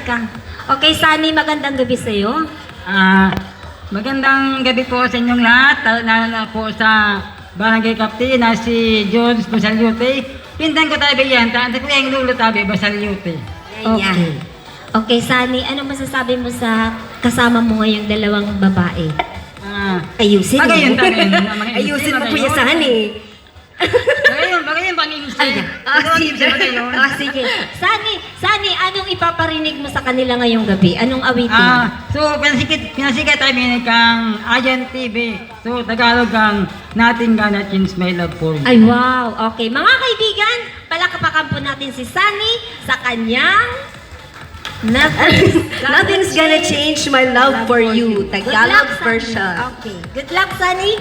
ka. Okay, Sunny, magandang gabi sa'yo. Magandang gabi po sa inyong lahat, lalo na po sa Barangay Captain na si Jones Basalyute. Pindan ko tayo yan, tanda ko yung lulo tabi, Basalyute. Okay. Okay, Sunny, ano masasabi mo sa kasama mo ngayong dalawang babae? Ayusin mo. Tagayon. Ayusin mo po yung Sunny. Bagayon, pang-ilusay. Sige. Sunny, anong ipaparinig mo sa kanila ngayong gabi? Anong awitin? So, pinasikat tayo kang Ayan TV. So, Tagalog kang Nothing Gonna Change My Love For You. Ay, wow. Okay. Mga kaibigan, palakpakan po natin si Sunny sa kanyang Nothing's gonna change my love for you. Tagalog version. Okay. Good luck, Sunny.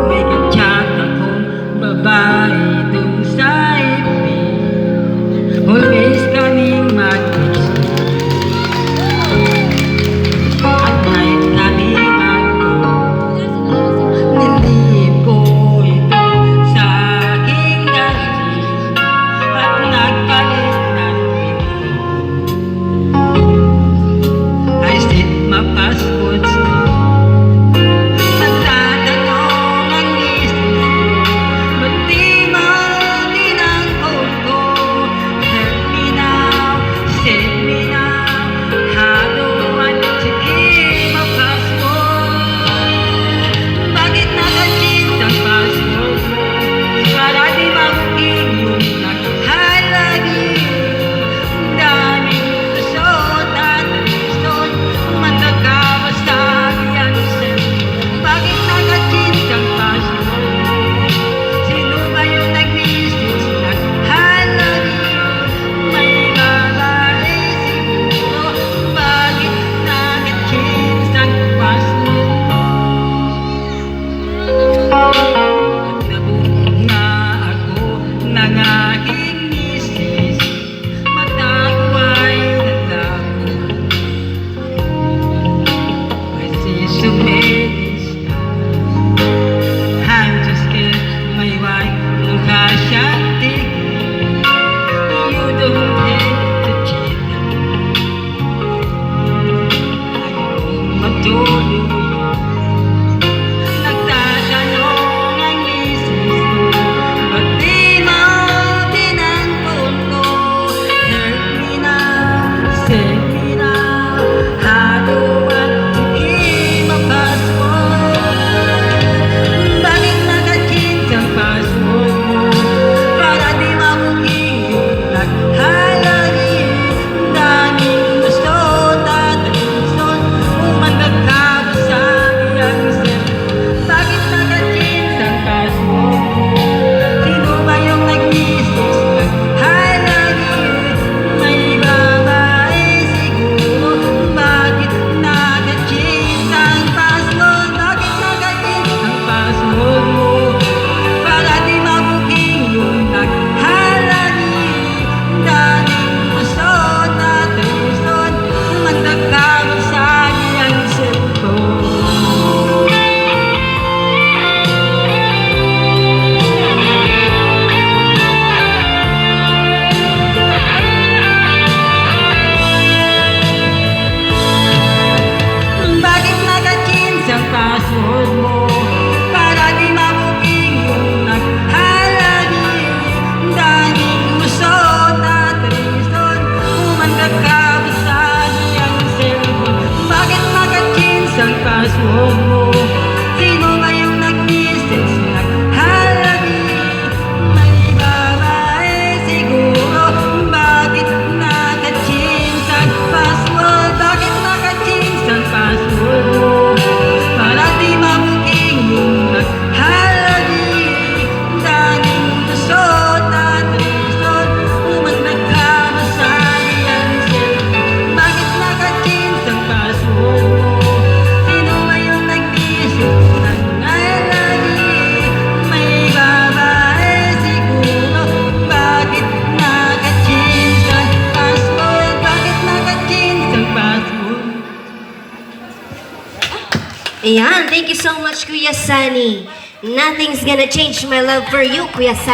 May katsak akong babae dun sa FB. Always kaming mag-text. At kahit kami mag-call, Ayan, thank you so much, Kuya Sunny. Nothing's gonna change my love for you, Kuya Sunny.